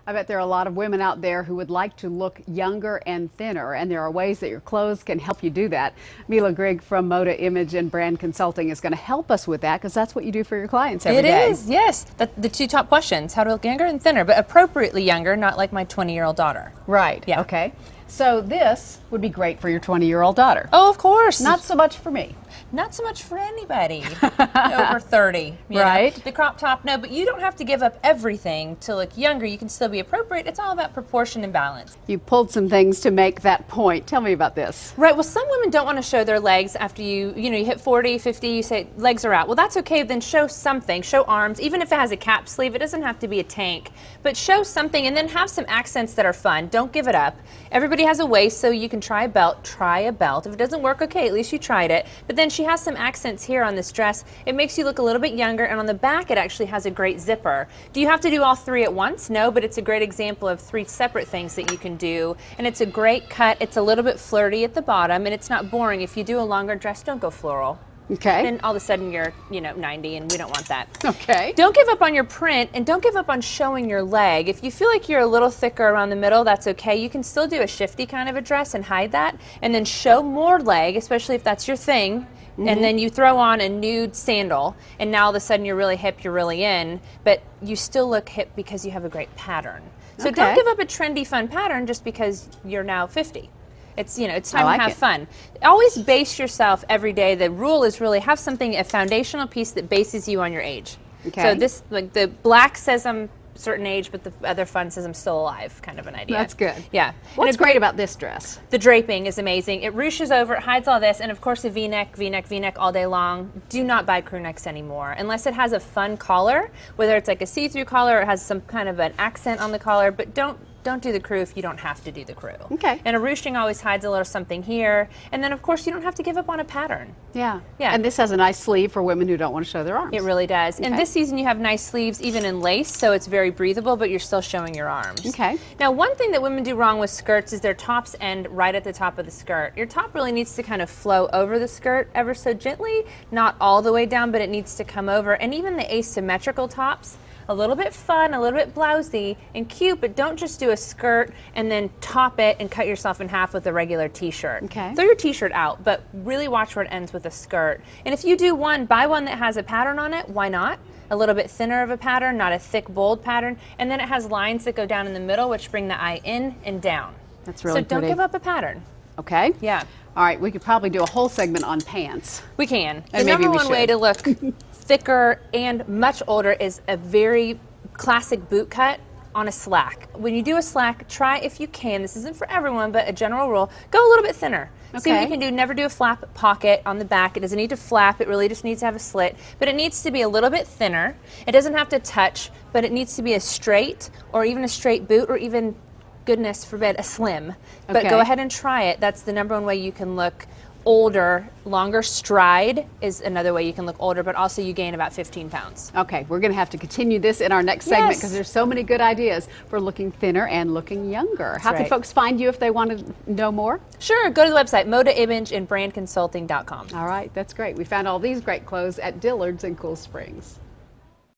I bet there are a lot of women out there who would like to look younger and thinner, and there are ways that your clothes can help you do that. Mila Grigg from Moda Image and Brand Consulting is going to help us with that because that's what you do for your clients every day. It is, yes. The two top questions, how to look younger and thinner, but appropriately younger, not like my 20-year-old daughter. Right, Yeah. okay. So this would be great for your 20-year-old daughter. Oh, of course. Not so much for me. Not so much for anybody over 30. You Right. know. The crop top, no, but you don't have to give up everything to look younger. You can still be appropriate. It's all about proportion and balance. You pulled some things to make that point. Tell me about this. Right, well, some women don't want to show their legs after you hit 40, 50, you say legs are out. Well, that's okay, then show something, show arms, even if it has a cap sleeve, it doesn't have to be a tank, but show something and then have some accents that are fun. Don't give it up. Everybody has a waist, so you can try a belt. Try a belt. If it doesn't work, okay, at least you tried it. But then she has some accents here on this dress. It makes you look a little bit younger, and on the back it actually has a great zipper. Do you have to do all three at once? No, but it's a great example of three separate things that you can do, and it's a great cut. It's a little bit flirty at the bottom, and it's not boring. If you do a longer dress, don't go floral. Okay. Then all of a sudden you're, 90, and we don't want that. Okay. Don't give up on your print, and don't give up on showing your leg. If you feel like you're a little thicker around the middle, that's okay. You can still do a shifty kind of a dress and hide that, and then show more leg, especially if that's your thing. And then you throw on a nude sandal, and now all of a sudden you're really hip, you're really in, but you still look hip because you have a great pattern. So Okay. don't give up a trendy, fun pattern just because you're now 50. It's it's time like to have it. fun. Always base yourself every day. The rule is really have something, a foundational piece that bases you on your age. Okay. So this, like the black says I'm a certain age, but the other fun says I'm still alive, kind of an idea. That's good. Yeah. What's And great about this dress? the draping is amazing. It ruches over, it hides all this, and of course a V-neck, V-neck, V-neck all day long. Do not buy crew necks anymore unless it has a fun collar, whether it's like a see-through collar or it has some kind of an accent on the collar, but don't do the crew if you don't have to do the crew. Okay. And a ruching always hides a little something here, and then of course you don't have to give up on a pattern. Yeah. Yeah. And this has a nice sleeve for women who don't want to show their arms. It really does. And Okay. this season you have nice sleeves, even in lace, so it's very breathable, but you're still showing your arms. Okay. Now, one thing that women do wrong with skirts is their tops end right at the top of the skirt. Your top really needs to kind of flow over the skirt ever so gently, not all the way down, but it needs to come over. And even the asymmetrical tops, a little bit fun, a little bit blousy and cute, but don't just do a skirt and then top it and cut yourself in half with a regular t-shirt. Okay. Throw your t-shirt out, but really watch where it ends with a skirt. And if you do one, buy one that has a pattern on it, why not? A little bit thinner of a pattern, not a thick, bold pattern, and then it has lines that go down in the middle, which bring the eye in and down. That's really So don't pretty. give up a pattern. Okay. Yeah. All right, we could probably do a whole segment on pants. We can. The And maybe number we one way should. to look thicker and much older is a very classic boot cut on a slack. When you do a slack, try if you can, this isn't for everyone, but a general rule, go a little bit thinner. See what Okay. you can do. Never do a flap pocket on the back. It doesn't need to flap. It really just needs to have a slit. But it needs to be a little bit thinner. It doesn't have to touch, but it needs to be a straight or even a straight boot or even, goodness forbid, a slim. But Okay. go ahead and try it. That's the number one way you can look older. Longer stride is another way you can look older, but also you gain about 15 pounds. Okay, we're going to have to continue this in our next segment Yes. because there's so many good ideas for looking thinner and looking younger. How can right. folks find you if they want to know more? Sure, go to the website, modaimageandbrandconsulting.com. All right, that's great. We found all these great clothes at Dillard's in Cool Springs.